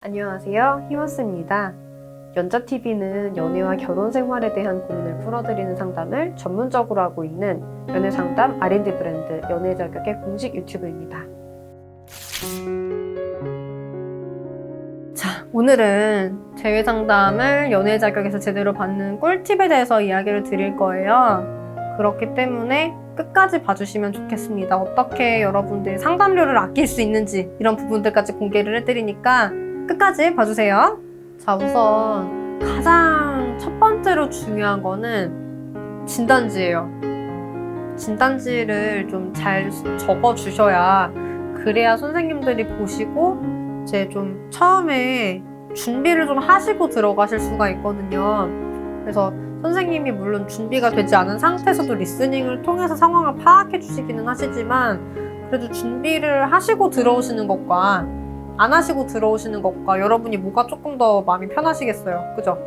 안녕하세요, 히머스입니다. 연자TV는 연애와 결혼 생활에 대한 고민을 풀어드리는 상담을 전문적으로 하고 있는 연애상담 R&D 브랜드 연애자격의 공식 유튜브입니다. 자, 오늘은 재회상담을 연애자격에서 제대로 받는 꿀팁에 대해서 이야기를 드릴 거예요. 그렇기 때문에 끝까지 봐주시면 좋겠습니다. 어떻게 여러분들이 상담료를 아낄 수 있는지 이런 부분들까지 공개를 해드리니까 끝까지 봐주세요. 자, 우선 가장 첫 번째로 중요한 거는 진단지예요. 진단지를 좀 잘 적어주셔야 그래야 선생님들이 보시고 이제 좀 처음에 준비를 좀 하시고 들어가실 수가 있거든요. 그래서 선생님이 물론 준비가 되지 않은 상태에서도 리스닝을 통해서 상황을 파악해 주시기는 하시지만 그래도 준비를 하시고 들어오시는 것과 안 하시고 들어오시는 것과 여러분이 뭐가 조금 더 마음이 편하시겠어요? 그죠?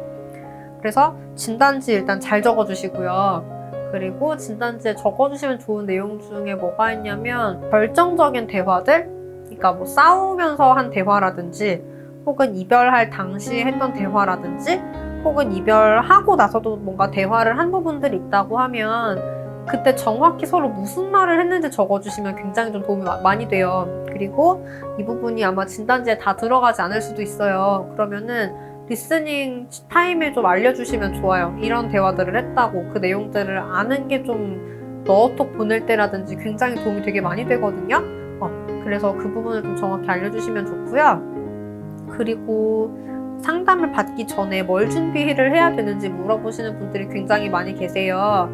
그래서 진단지 일단 잘 적어주시고요. 그리고 진단지에 적어주시면 좋은 내용 중에 뭐가 있냐면 결정적인 대화들, 그러니까 뭐 싸우면서 한 대화라든지 혹은 이별할 당시 했던 대화라든지 혹은 이별하고 나서도 뭔가 대화를 한 부분들이 있다고 하면 그때 정확히 서로 무슨 말을 했는지 적어주시면 굉장히 좀 도움이 많이 돼요. 그리고 이 부분이 아마 진단지에 다 들어가지 않을 수도 있어요. 그러면은 리스닝 타임에 좀 알려주시면 좋아요. 이런 대화들을 했다고 그 내용들을 아는 게 좀 너어톡 보낼 때라든지 굉장히 도움이 되게 많이 되거든요. 그래서 그 부분을 좀 정확히 알려주시면 좋고요. 그리고 상담을 받기 전에 뭘 준비를 해야 되는지 물어보시는 분들이 굉장히 많이 계세요.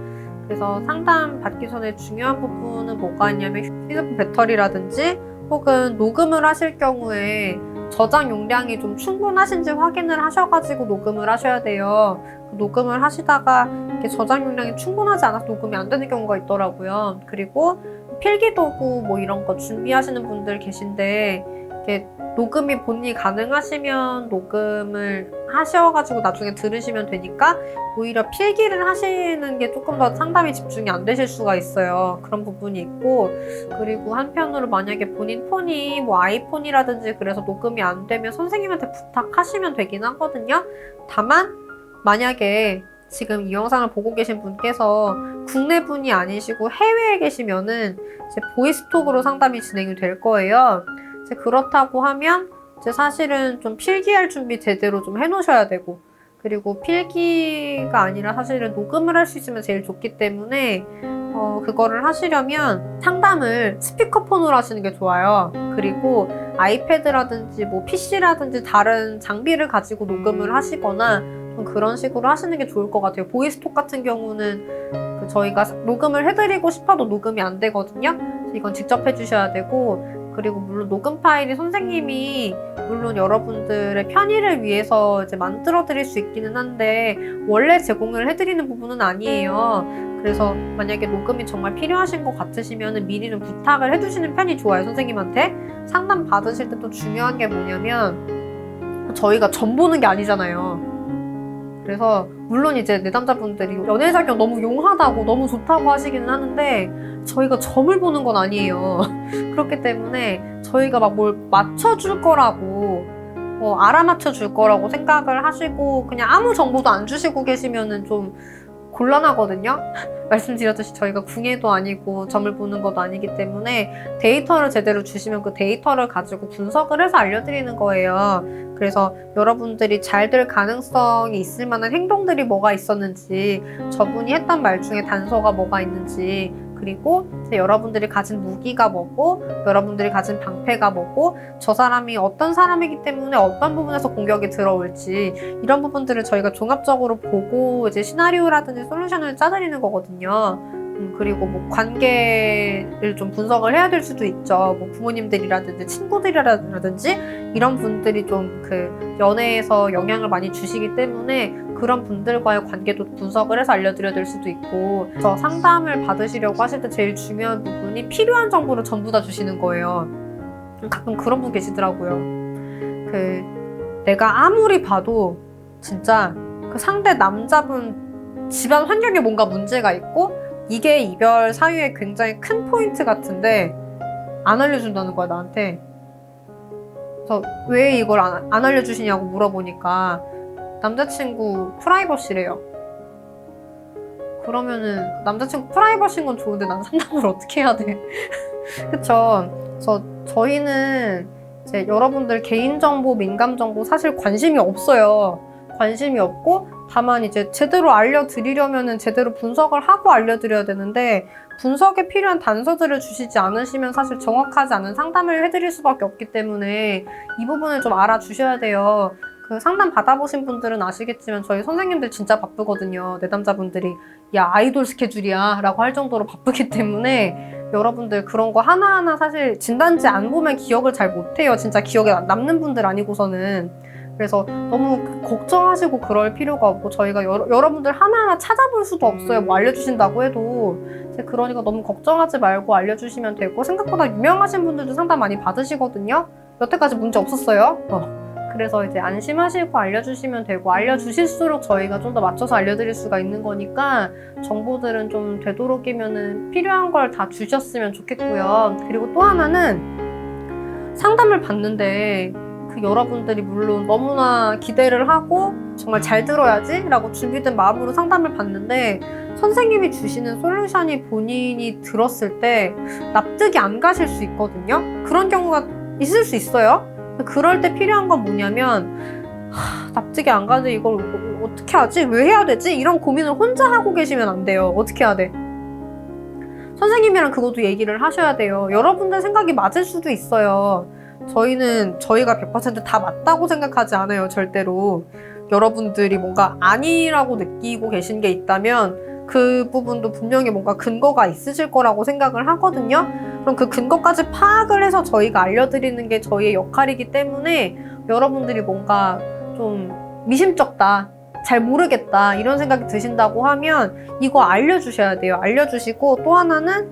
그래서 상담 받기 전에 중요한 부분은 뭐가 있냐면 휴대폰 배터리라든지 혹은 녹음을 하실 경우에 저장 용량이 좀 충분하신지 확인을 하셔가지고 녹음을 하셔야 돼요. 녹음을 하시다가 이렇게 저장 용량이 충분하지 않아서 녹음이 안 되는 경우가 있더라고요. 그리고 필기도구 뭐 이런 거 준비하시는 분들 계신데 이렇게 녹음이 본인이 가능하시면 녹음을 하셔가지고 나중에 들으시면 되니까 오히려 필기를 하시는 게 조금 더 상담이 집중이 안 되실 수가 있어요. 그런 부분이 있고, 그리고 한편으로 만약에 본인 폰이 뭐 아이폰이라든지 그래서 녹음이 안 되면 선생님한테 부탁하시면 되긴 하거든요. 다만 만약에 지금 이 영상을 보고 계신 분께서 국내 분이 아니시고 해외에 계시면은 이제 보이스톡으로 상담이 진행이 될 거예요. 이제 그렇다고 하면 이제 사실은 좀 필기할 준비 제대로 좀 해놓으셔야 되고, 그리고 필기가 아니라 사실은 녹음을 할 수 있으면 제일 좋기 때문에 그거를 하시려면 상담을 스피커폰으로 하시는 게 좋아요. 그리고 아이패드라든지 뭐 PC라든지 다른 장비를 가지고 녹음을 하시거나 좀 그런 식으로 하시는 게 좋을 것 같아요. 보이스톡 같은 경우는 저희가 녹음을 해드리고 싶어도 녹음이 안 되거든요. 이건 직접 해주셔야 되고, 그리고 물론 녹음 파일이 선생님이 물론 여러분들의 편의를 위해서 이제 만들어 드릴 수 있기는 한데 원래 제공을 해드리는 부분은 아니에요. 그래서 만약에 녹음이 정말 필요하신 것 같으시면 미리 좀 부탁을 해주시는 편이 좋아요, 선생님한테. 상담 받으실 때 또 중요한 게 뭐냐면 저희가 점 보는 게 아니잖아요. 그래서 물론 이제 내담자분들이 연애 자격 너무 용하다고 너무 좋다고 하시기는 하는데 저희가 점을 보는 건 아니에요. 그렇기 때문에 저희가 막 뭘 맞춰줄 거라고 알아맞혀 줄 거라고 생각을 하시고 그냥 아무 정보도 안 주시고 계시면은 좀 곤란하거든요. 말씀드렸듯이 저희가 궁예도 아니고 점을 보는 것도 아니기 때문에 데이터를 제대로 주시면 그 데이터를 가지고 분석을 해서 알려드리는 거예요. 그래서 여러분들이 잘 될 가능성이 있을 만한 행동들이 뭐가 있었는지, 저분이 했던 말 중에 단서가 뭐가 있는지, 그리고 여러분들이 가진 무기가 뭐고 여러분들이 가진 방패가 뭐고 저 사람이 어떤 사람이기 때문에 어떤 부분에서 공격이 들어올지 이런 부분들을 저희가 종합적으로 보고 이제 시나리오라든지 솔루션을 짜드리는 거거든요. 그리고 뭐 관계를 좀 분석을 해야 될 수도 있죠. 뭐 부모님들이라든지 친구들이라든지 이런 분들이 좀 그 연애에서 영향을 많이 주시기 때문에 그런 분들과의 관계도 분석을 해서 알려드려야 될 수도 있고, 그래서 상담을 받으시려고 하실 때 제일 중요한 부분이 필요한 정보를 전부 다 주시는 거예요. 가끔 그런 분 계시더라고요. 내가 아무리 봐도 진짜 그 상대 남자분 집안 환경에 뭔가 문제가 있고 이게 이별 사유의 굉장히 큰 포인트 같은데 안 알려준다는 거야, 나한테. 그래서 왜 이걸 안 알려주시냐고 물어보니까 남자친구 프라이버시래요. 그러면은 남자친구 프라이버시인 건 좋은데 난 상담을 어떻게 해야 돼? 그쵸? 그래서 저희는 이제 여러분들 개인정보, 민감정보 사실 관심이 없어요. 관심이 없고 다만 이제 제대로 알려드리려면은 제대로 분석을 하고 알려드려야 되는데 분석에 필요한 단서들을 주시지 않으시면 사실 정확하지 않은 상담을 해드릴 수밖에 없기 때문에 이 부분을 좀 알아주셔야 돼요. 그 상담 받아보신 분들은 아시겠지만 저희 선생님들 진짜 바쁘거든요. 내담자분들이 야 아이돌 스케줄이야 라고 할 정도로 바쁘기 때문에 여러분들 그런 거 하나하나 사실 진단지 안 보면 기억을 잘 못해요. 진짜 기억에 남는 분들 아니고서는. 그래서 너무 걱정하시고 그럴 필요가 없고 저희가 여러분들 하나하나 찾아볼 수도 없어요. 뭐 알려주신다고 해도. 그러니까 너무 걱정하지 말고 알려주시면 되고 생각보다 유명하신 분들도 상담 많이 받으시거든요. 여태까지 문제 없었어요. 그래서 이제 안심하시고 알려주시면 되고 알려주실수록 저희가 좀 더 맞춰서 알려드릴 수가 있는 거니까 정보들은 좀 되도록이면은 필요한 걸 다 주셨으면 좋겠고요. 그리고 또 하나는 상담을 받는데 그 여러분들이 물론 너무나 기대를 하고 정말 잘 들어야지 라고 준비된 마음으로 상담을 받는데 선생님이 주시는 솔루션이 본인이 들었을 때 납득이 안 가실 수 있거든요. 그런 경우가 있을 수 있어요. 그럴 때 필요한 건 뭐냐면 납득이 안 가는데 이걸 어떻게 하지? 왜 해야 되지? 이런 고민을 혼자 하고 계시면 안 돼요. 어떻게 해야 돼? 선생님이랑 그것도 얘기를 하셔야 돼요. 여러분들 생각이 맞을 수도 있어요. 저희가 100% 다 맞다고 생각하지 않아요. 절대로. 여러분들이 뭔가 아니라고 느끼고 계신 게 있다면 그 부분도 분명히 뭔가 근거가 있으실 거라고 생각을 하거든요. 그럼 그 근거까지 파악을 해서 저희가 알려드리는 게 저희의 역할이기 때문에 여러분들이 뭔가 좀 미심쩍다, 잘 모르겠다 이런 생각이 드신다고 하면 이거 알려주셔야 돼요. 알려주시고 또 하나는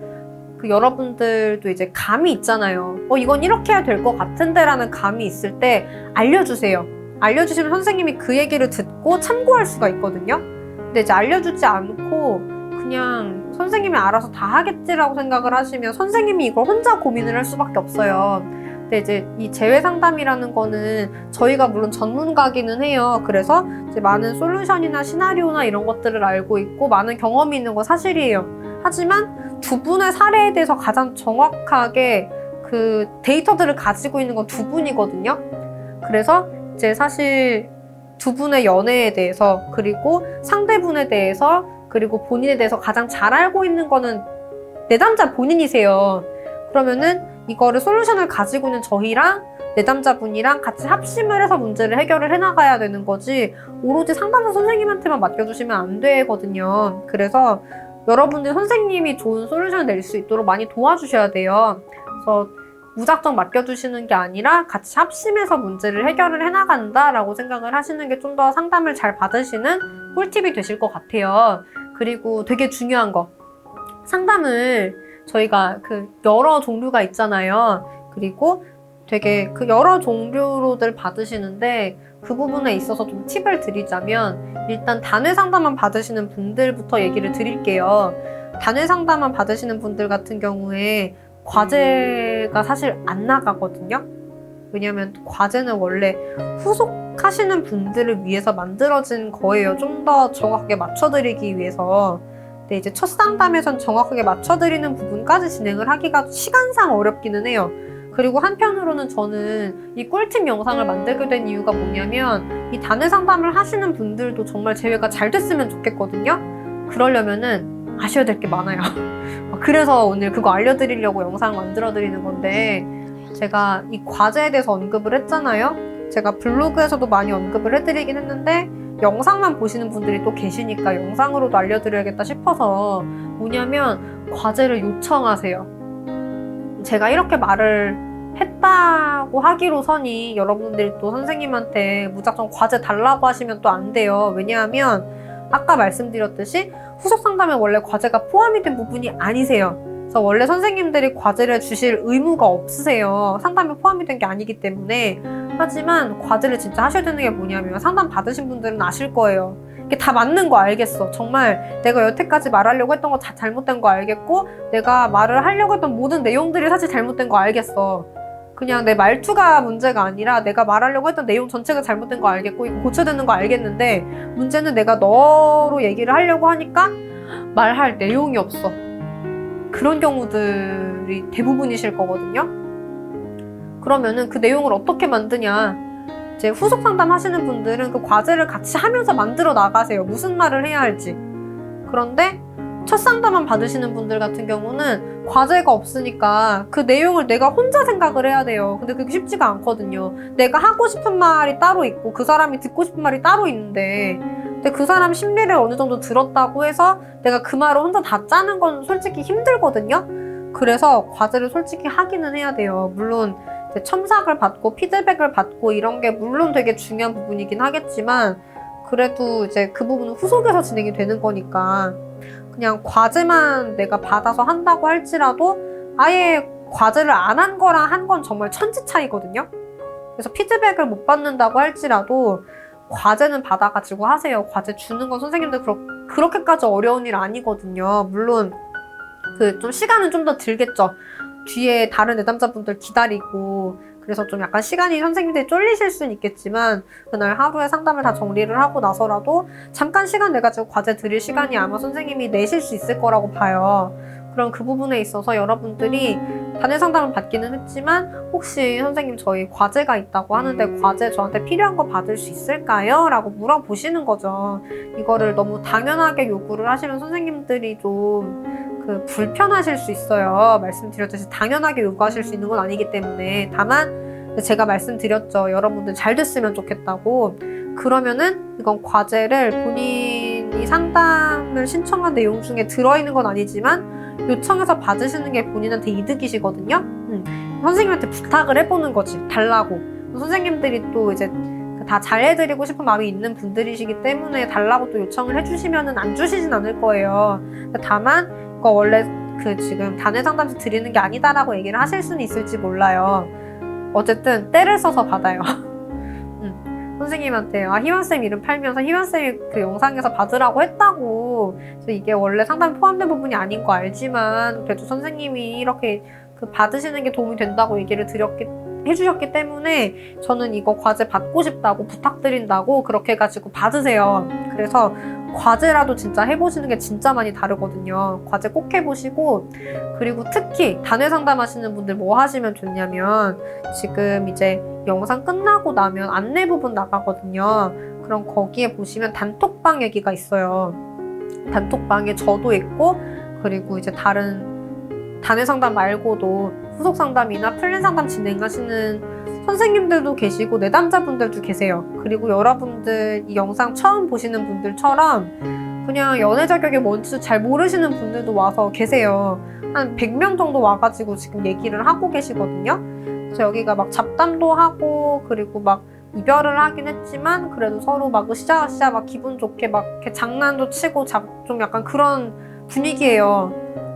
그 여러분들도 이제 감이 있잖아요. 이건 이렇게 해야 될 것 같은데 라는 감이 있을 때 알려주세요. 알려주시면 선생님이 그 얘기를 듣고 참고할 수가 있거든요. 근데 이제 알려주지 않고 그냥 선생님이 알아서 다 하겠지라고 생각을 하시면 선생님이 이걸 혼자 고민을 할 수밖에 없어요. 근데 이제 이 재회 상담이라는 거는 저희가 물론 전문가기는 해요. 그래서 이제 많은 솔루션이나 시나리오나 이런 것들을 알고 있고 많은 경험이 있는 건 사실이에요. 하지만 두 분의 사례에 대해서 가장 정확하게 그 데이터들을 가지고 있는 건 두 분이거든요. 그래서 이제 사실 두 분의 연애에 대해서 그리고 상대분에 대해서 그리고 본인에 대해서 가장 잘 알고 있는 거는 내담자 본인이세요. 그러면은 이거를 솔루션을 가지고 있는 저희랑 내담자분이랑 같이 합심을 해서 문제를 해결을 해나가야 되는 거지 오로지 상담사 선생님한테만 맡겨주시면 안 되거든요. 그래서 여러분들 선생님이 좋은 솔루션을 낼 수 있도록 많이 도와주셔야 돼요. 그래서 무작정 맡겨주시는 게 아니라 같이 합심해서 문제를 해결을 해나간다라고 생각을 하시는 게 좀 더 상담을 잘 받으시는 꿀팁이 되실 것 같아요. 그리고 되게 중요한 거. 상담을 저희가 그 여러 종류가 있잖아요. 그리고 되게 그 여러 종류로들 받으시는데 그 부분에 있어서 좀 팁을 드리자면 일단 단회 상담만 받으시는 분들부터 얘기를 드릴게요. 단회 상담만 받으시는 분들 같은 경우에 과제가 사실 안 나가거든요. 왜냐면 과제는 원래 후속하시는 분들을 위해서 만들어진 거예요. 좀 더 정확하게 맞춰드리기 위해서. 근데 이제 첫 상담에선 정확하게 맞춰드리는 부분까지 진행을 하기가 시간상 어렵기는 해요. 그리고 한편으로는 저는 이 꿀팁 영상을 만들게 된 이유가 뭐냐면 이 단회 상담을 하시는 분들도 정말 재회가 잘 됐으면 좋겠거든요. 그러려면은 아셔야 될 게 많아요. 그래서 오늘 그거 알려드리려고 영상 만들어드리는 건데 제가 이 과제에 대해서 언급을 했잖아요. 제가 블로그에서도 많이 언급을 해드리긴 했는데 영상만 보시는 분들이 또 계시니까 영상으로도 알려드려야겠다 싶어서 뭐냐면 과제를 요청하세요. 제가 이렇게 말을 했다고 하기로서니 여러분들이 또 선생님한테 무작정 과제 달라고 하시면 또 안 돼요. 왜냐하면 아까 말씀드렸듯이 후속 상담에 원래 과제가 포함이 된 부분이 아니세요. 그래서 원래 선생님들이 과제를 주실 의무가 없으세요. 상담에 포함이 된 게 아니기 때문에. 하지만 과제를 진짜 하셔야 되는 게 뭐냐면 상담 받으신 분들은 아실 거예요. 이게 다 맞는 거 알겠어. 정말 내가 여태까지 말하려고 했던 거 다 잘못된 거 알겠고 내가 말을 하려고 했던 모든 내용들이 사실 잘못된 거 알겠어. 그냥 내 말투가 문제가 아니라 내가 말하려고 했던 내용 전체가 잘못된 거 알겠고 이거 고쳐야 되는 거 알겠는데 문제는 내가 너로 얘기를 하려고 하니까 말할 내용이 없어. 그런 경우들이 대부분이실 거거든요. 그러면은 그 내용을 어떻게 만드냐. 이제 후속 상담 하시는 분들은 그 과제를 같이 하면서 만들어 나가세요. 무슨 말을 해야 할지. 그런데 첫 상담만 받으시는 분들 같은 경우는 과제가 없으니까 그 내용을 내가 혼자 생각을 해야 돼요. 근데 그게 쉽지가 않거든요. 내가 하고 싶은 말이 따로 있고 그 사람이 듣고 싶은 말이 따로 있는데 근데 그 사람 심리를 어느 정도 들었다고 해서 내가 그 말을 혼자 다 짜는 건 솔직히 힘들거든요. 그래서 과제를 솔직히 하기는 해야 돼요. 물론 이제 첨삭을 받고 피드백을 받고 이런 게 물론 되게 중요한 부분이긴 하겠지만 그래도 이제 그 부분은 후속에서 진행이 되는 거니까 그냥 과제만 내가 받아서 한다고 할지라도 아예 과제를 안 한 거랑 한 건 정말 천지 차이거든요. 그래서 피드백을 못 받는다고 할지라도 과제는 받아가지고 하세요. 과제 주는 건 선생님들 그렇게까지 어려운 일 아니거든요. 물론 그 좀 시간은 좀 더 들겠죠. 뒤에 다른 내담자분들 기다리고 그래서 좀 약간 시간이 선생님들이 쫄리실 수는 있겠지만 그날 하루에 상담을 다 정리를 하고 나서라도 잠깐 시간 내가지고 과제 드릴 시간이 아마 선생님이 내실 수 있을 거라고 봐요. 그럼 그 부분에 있어서 여러분들이 단일 상담을 받기는 했지만 혹시 선생님 저희 과제가 있다고 하는데 과제 저한테 필요한 거 받을 수 있을까요? 라고 물어보시는 거죠. 이거를 너무 당연하게 요구를 하시면 선생님들이 좀 불편하실 수 있어요. 말씀드렸듯이 당연하게 요구하실 수 있는 건 아니기 때문에 다만 제가 말씀드렸죠. 여러분들 잘 됐으면 좋겠다고. 그러면은 이건 과제를 본인이 상담을 신청한 내용 중에 들어있는 건 아니지만 요청해서 받으시는 게 본인한테 이득이시거든요. 선생님한테 부탁을 해보는 거지. 달라고. 선생님들이 또 이제 다 잘해드리고 싶은 마음이 있는 분들이시기 때문에 달라고 또 요청을 해주시면은 안 주시진 않을 거예요. 다만 이거 원래 지금 단일 상담소 드리는 게 아니다라고 얘기를 하실 수는 있을지 몰라요. 어쨌든 때를 써서 받아요. 선생님한테 희원쌤 이름 팔면서 희원쌤이 그 영상에서 받으라고 했다고 그래서 이게 원래 상담에 포함된 부분이 아닌 거 알지만 그래도 선생님이 이렇게 받으시는 게 도움이 된다고 얘기를 해주셨기 때문에 저는 이거 과제 받고 싶다고 부탁드린다고 그렇게 해가지고 받으세요. 그래서 과제라도 진짜 해보시는 게 진짜 많이 다르거든요. 과제 꼭 해보시고 그리고 특히 단일 상담하시는 분들 뭐 하시면 좋냐면 지금 이제 영상 끝나고 나면 안내 부분 나가거든요. 그럼 거기에 보시면 단톡방 얘기가 있어요. 단톡방에 저도 있고 그리고 이제 다른 단일 상담 말고도 후속 상담이나 플랜 상담 진행하시는 선생님들도 계시고 내담자분들도 계세요. 그리고 여러분들 이 영상 처음 보시는 분들처럼 그냥 연애 자격이 뭔지 잘 모르시는 분들도 와서 계세요. 한 100명 정도 와가지고 지금 얘기를 하고 계시거든요. 그래서 여기가 막 잡담도 하고 그리고 막 이별을 하긴 했지만 그래도 서로 막 으쌰으쌰 막 기분 좋게 막 이렇게 장난도 치고 좀 약간 그런 분위기예요.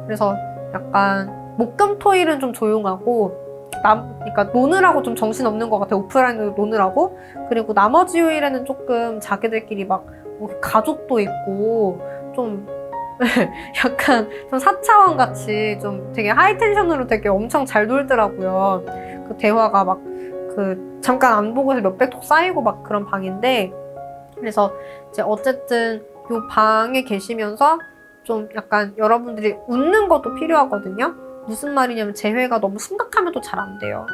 그래서 약간 목금토일은 좀 조용하고 그러니까 노느라고 좀 정신없는 것 같아요. 오프라인으로 노느라고. 그리고 나머지 요일에는 조금 자기들끼리 막 가족도 있고 좀 약간 좀 4차원 같이 좀 되게 하이텐션으로 되게 엄청 잘 놀더라고요. 그 대화가 막 잠깐 안 보고 해서 몇백 톡 쌓이고 막 그런 방인데 그래서 이제 어쨌든 요 방에 계시면서 좀 약간 여러분들이 웃는 것도 필요하거든요. 무슨 말이냐면 재회가 너무 심각하면 또 잘 안 돼요.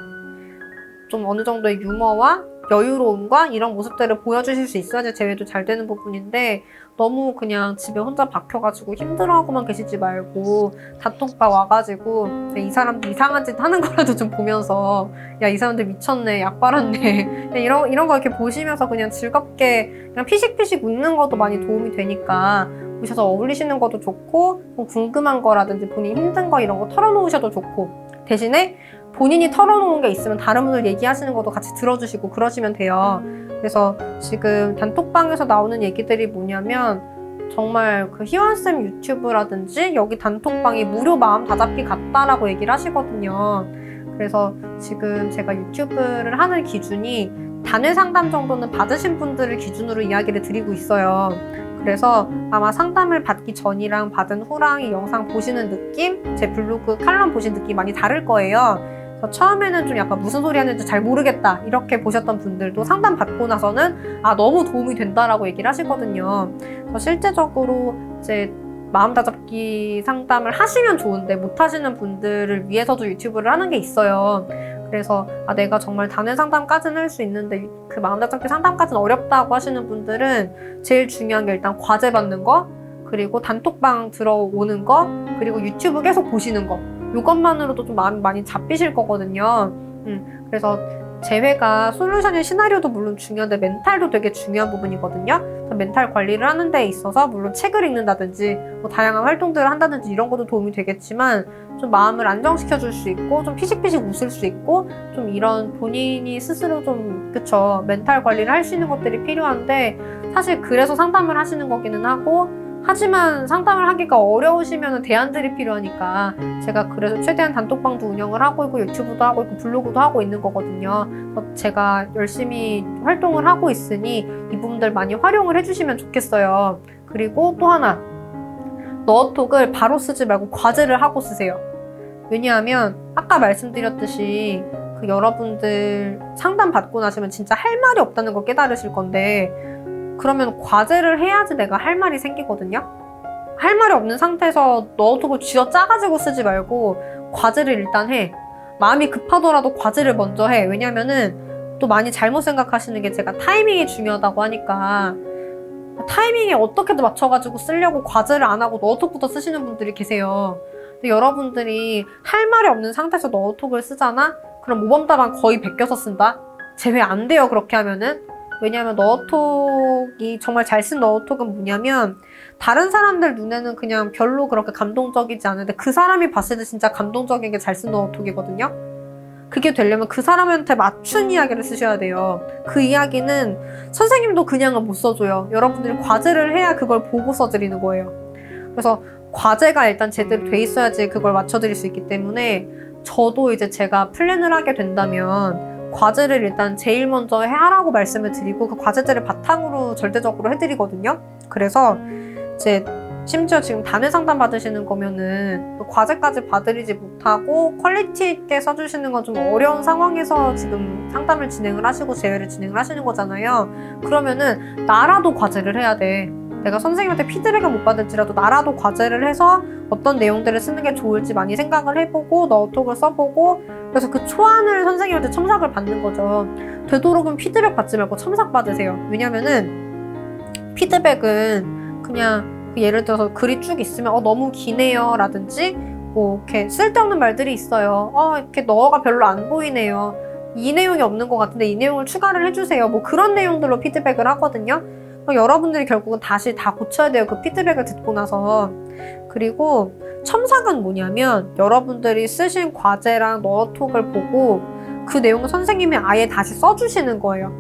좀 어느 정도의 유머와 여유로움과 이런 모습들을 보여주실 수 있어야지 재회도 잘 되는 부분인데 너무 그냥 집에 혼자 박혀가지고 힘들어하고만 계시지 말고 단톡방 와가지고 이 사람들 이상한 짓 하는 거라도 좀 보면서 야 이 사람들 미쳤네 약 빨았네 이런 거 이렇게 보시면서 그냥 즐겁게 그냥 피식피식 웃는 것도 많이 도움이 되니까 오셔서 어울리시는 것도 좋고 뭐 궁금한 거라든지 본인 힘든 거 이런 거 털어놓으셔도 좋고 대신에 본인이 털어놓은 게 있으면 다른 분들 얘기하시는 것도 같이 들어주시고 그러시면 돼요. 그래서 지금 단톡방에서 나오는 얘기들이 뭐냐면 정말 그 희원쌤 유튜브라든지 여기 단톡방이 무료 마음 다잡기 같다라고 얘기를 하시거든요. 그래서 지금 제가 유튜브를 하는 기준이 단일 상담 정도는 받으신 분들을 기준으로 이야기를 드리고 있어요. 그래서 아마 상담을 받기 전이랑 받은 후랑 이 영상 보시는 느낌, 제 블로그 칼럼 보신 느낌 많이 다를 거예요. 그래서 처음에는 좀 약간 무슨 소리 하는지 잘 모르겠다 이렇게 보셨던 분들도 상담 받고 나서는 너무 도움이 된다라고 얘기를 하시거든요. 그래서 실제적으로 이제 마음다잡기 상담을 하시면 좋은데 못 하시는 분들을 위해서도 유튜브를 하는 게 있어요. 그래서 내가 정말 단회 상담까지는 할 수 있는데 그 마음다잡기 상담까지는 어렵다고 하시는 분들은 제일 중요한 게 일단 과제 받는 거, 그리고 단톡방 들어오는 거, 그리고 유튜브 계속 보시는 거, 이것만으로도 좀 마음이 많이 잡히실 거거든요. 그래서 재회가 솔루션의 시나리오도 물론 중요한데 멘탈도 되게 중요한 부분이거든요. 멘탈 관리를 하는 데 있어서 물론 책을 읽는다든지 뭐 다양한 활동들을 한다든지 이런 것도 도움이 되겠지만 좀 마음을 안정시켜 줄 수 있고 좀 피식피식 웃을 수 있고 좀 이런 본인이 스스로 좀 그쵸 멘탈 관리를 할 수 있는 것들이 필요한데 사실 그래서 상담을 하시는 거기는 하고 하지만 상담을 하기가 어려우시면 대안들이 필요하니까 제가 그래서 최대한 단톡방도 운영을 하고 있고 유튜브도 하고 있고 블로그도 하고 있는 거거든요. 제가 열심히 활동을 하고 있으니 이 부분들 많이 활용을 해주시면 좋겠어요. 그리고 또 하나, 너톡을 바로 쓰지 말고 과제를 하고 쓰세요. 왜냐하면 아까 말씀드렸듯이 그 여러분들 상담 받고 나시면 진짜 할 말이 없다는 걸 깨달으실 건데 그러면 과제를 해야지 내가 할 말이 생기거든요. 할 말이 없는 상태에서 너톡을 쥐어 짜가지고 쓰지 말고 과제를 일단 해. 마음이 급하더라도 과제를 먼저 해. 왜냐면은 또 많이 잘못 생각하시는 게 제가 타이밍이 중요하다고 하니까 타이밍에 어떻게든 맞춰가지고 쓰려고 과제를 안 하고 너톡부터 쓰시는 분들이 계세요. 근데 여러분들이 할 말이 없는 상태에서 너톡을 쓰잖아? 그럼 모범답안 거의 베껴서 쓴다? 제외 안 돼요, 그렇게 하면은. 왜냐하면 너톡이 정말 잘 쓴 너톡은 뭐냐면 다른 사람들 눈에는 그냥 별로 그렇게 감동적이지 않은데 그 사람이 봤을 때 진짜 감동적이게 잘 쓴 너톡이거든요. 그게 되려면 그 사람한테 맞춘 이야기를 쓰셔야 돼요. 그 이야기는 선생님도 그냥은 못 써줘요. 여러분들이 과제를 해야 그걸 보고 써드리는 거예요. 그래서 과제가 일단 제대로 돼 있어야지 그걸 맞춰드릴 수 있기 때문에 저도 이제 제가 플랜을 하게 된다면 과제를 일단 제일 먼저 하라고 말씀을 드리고 그 과제들을 바탕으로 절대적으로 해드리거든요. 그래서 이제 심지어 지금 단회 상담 받으시는 거면은 과제까지 받으리지 못하고 퀄리티 있게 써주시는 건 좀 어려운 상황에서 지금 상담을 진행을 하시고 재회를 진행을 하시는 거잖아요. 그러면은 나라도 과제를 해야 돼. 내가 선생님한테 피드백을 못 받을지라도 나라도 과제를 해서 어떤 내용들을 쓰는 게 좋을지 많이 생각을 해보고 너톡을 써보고 그래서 그 초안을 선생님한테 첨삭을 받는 거죠. 되도록이면 피드백 받지 말고 첨삭 받으세요. 왜냐면은 피드백은 그냥 예를 들어서 글이 쭉 있으면 너무 기네요 라든지 뭐 이렇게 쓸데없는 말들이 있어요. 이렇게 너가 별로 안 보이네요. 이 내용이 없는 것 같은데 이 내용을 추가를 해주세요. 뭐 그런 내용들로 피드백을 하거든요. 여러분들이 결국은 다시 다 고쳐야 돼요. 그 피드백을 듣고 나서. 그리고 첨삭은 뭐냐면 여러분들이 쓰신 과제랑 너톡을 보고 그 내용을 선생님이 아예 다시 써주시는 거예요.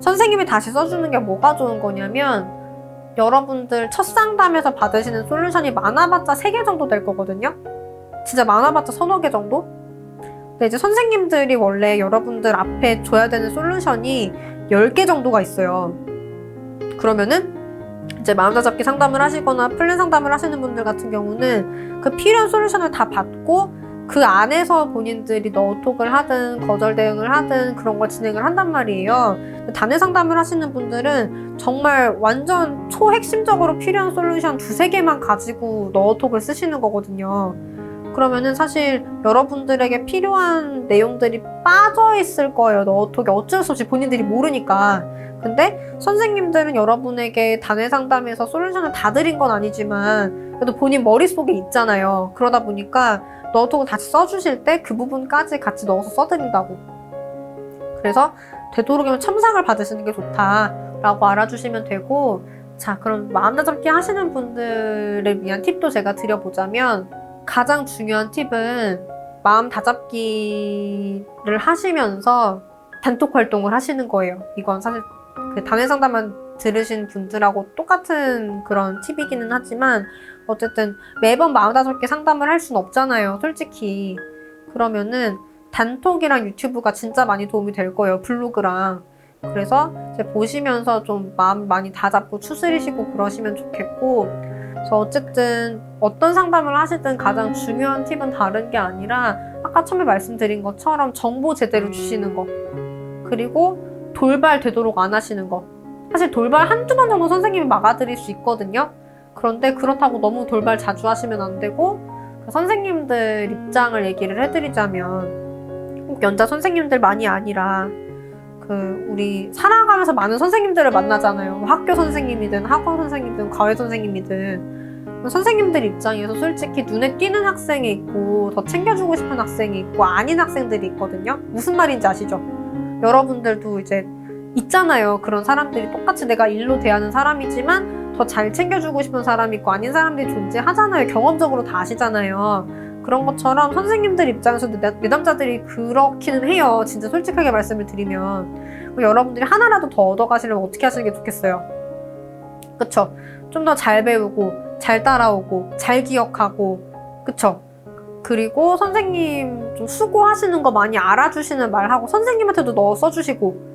선생님이 다시 써주는 게 뭐가 좋은 거냐면 여러분들 첫 상담에서 받으시는 솔루션이 많아봤자 3개 정도 될 거거든요. 진짜 많아봤자 서너 개 정도? 근데 이제 선생님들이 원래 여러분들 앞에 줘야 되는 솔루션이 10개 정도가 있어요. 그러면은 이제 마음다잡기 상담을 하시거나 플랜 상담을 하시는 분들 같은 경우는 그 필요한 솔루션을 다 받고 그 안에서 본인들이 너톡을 하든 거절 대응을 하든 그런 걸 진행을 한단 말이에요. 단회 상담을 하시는 분들은 정말 완전 초핵심적으로 필요한 솔루션 2-3개만 가지고 너톡을 쓰시는 거거든요. 그러면은 사실 여러분들에게 필요한 내용들이 빠져 있을 거예요. 너톡에 어쩔 수 없이 본인들이 모르니까. 근데 선생님들은 여러분에게 단회 상담에서 솔루션을 다 드린 건 아니지만 그래도 본인 머릿속에 있잖아요. 그러다 보니까 너톡을 다시 써주실 때 그 부분까지 같이 넣어서 써드린다고. 그래서 되도록이면 첨삭을 받으시는 게 좋다라고 알아주시면 되고 자 그럼 마음다잡기 하시는 분들을 위한 팁도 제가 드려보자면 가장 중요한 팁은 마음다잡기를 하시면서 단톡 활동을 하시는 거예요. 이건 사실 그 단회 상담만 들으신 분들하고 똑같은 그런 팁이기는 하지만 어쨌든 매번 마음다잡기 상담을 할 수는 없잖아요. 솔직히. 그러면은 단톡이랑 유튜브가 진짜 많이 도움이 될 거예요. 블로그랑. 그래서 이제 보시면서 좀 마음 많이 다잡고 추스리시고 그러시면 좋겠고 그래서 어쨌든 어떤 상담을 하시든 가장 중요한 팁은 다른 게 아니라 아까 처음에 말씀드린 것처럼 정보 제대로 주시는 거, 그리고 돌발 되도록 안 하시는 거. 사실 돌발 한두 번 정도 선생님이 막아드릴 수 있거든요. 그런데 그렇다고 너무 돌발 자주 하시면 안 되고, 선생님들 입장을 얘기를 해드리자면 꼭 연자 선생님들만이 아니라 우리 살아가면서 많은 선생님들을 만나잖아요. 학교 선생님이든 학원 선생님이든 과외 선생님이든 선생님들 입장에서 솔직히 눈에 띄는 학생이 있고 더 챙겨주고 싶은 학생이 있고 아닌 학생들이 있거든요. 무슨 말인지 아시죠? 여러분들도 이제 있잖아요. 그런 사람들이 똑같이 내가 일로 대하는 사람이지만 더 잘 챙겨주고 싶은 사람이 있고 아닌 사람들이 존재하잖아요. 경험적으로 다 아시잖아요. 그런 것처럼 선생님들 입장에서도 내담자들이 그렇기는 해요. 진짜 솔직하게 말씀을 드리면. 여러분들이 하나라도 더 얻어가시려면 어떻게 하시는 게 좋겠어요? 그쵸? 좀 더 잘 배우고 잘 따라오고 잘 기억하고, 그쵸? 그리고 선생님 좀 수고하시는 거 많이 알아주시는 말하고 선생님한테도 넣어 써주시고,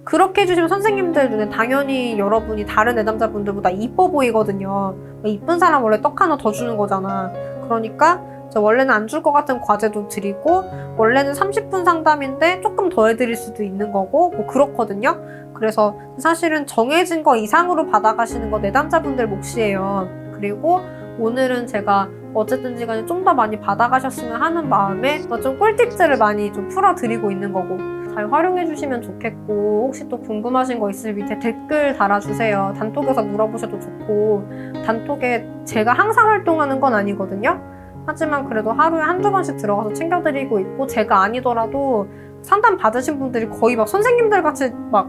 그렇게 해주시면 선생님들 눈에 당연히 여러분이 다른 내담자분들보다 이뻐 보이거든요. 이쁜 사람 원래 떡 하나 더 주는 거잖아. 그러니까 원래는 안 줄 것 같은 과제도 드리고, 원래는 30분 상담인데 조금 더 해드릴 수도 있는 거고, 뭐 그렇거든요. 그래서 사실은 정해진 거 이상으로 받아가시는 거 내담자분들 몫이에요. 그리고 오늘은 제가 어쨌든지 간에 좀 더 많이 받아가셨으면 하는 마음에 좀 꿀팁들을 많이 좀 풀어드리고 있는 거고, 잘 활용해 주시면 좋겠고, 혹시 또 궁금하신 거 있으면 밑에 댓글 달아주세요. 단톡에서 물어보셔도 좋고, 단톡에 제가 항상 활동하는 건 아니거든요. 하지만 그래도 하루에 한두 번씩 들어가서 챙겨드리고 있고, 제가 아니더라도 상담 받으신 분들이 거의 막 선생님들 같이 막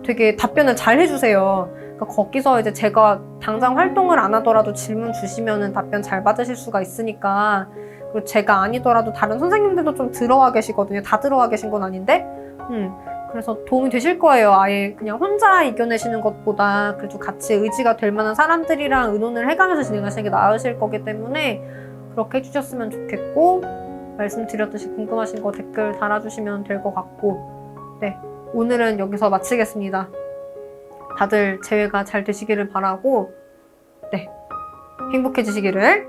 되게 답변을 잘 해주세요. 그러니까 거기서 이제 제가 당장 활동을 안 하더라도 질문 주시면은 답변 잘 받으실 수가 있으니까. 그리고 제가 아니더라도 다른 선생님들도 좀 들어와 계시거든요. 다 들어와 계신 건 아닌데. 그래서 도움이 되실 거예요. 아예 그냥 혼자 이겨내시는 것보다 그래도 같이 의지가 될 만한 사람들이랑 의논을 해가면서 진행하시는 게 나으실 거기 때문에 그렇게 해주셨으면 좋겠고, 말씀드렸듯이 궁금하신 거 댓글 달아주시면 될 것 같고, 네, 오늘은 여기서 마치겠습니다. 다들 재회가 잘 되시기를 바라고, 네, 행복해지시기를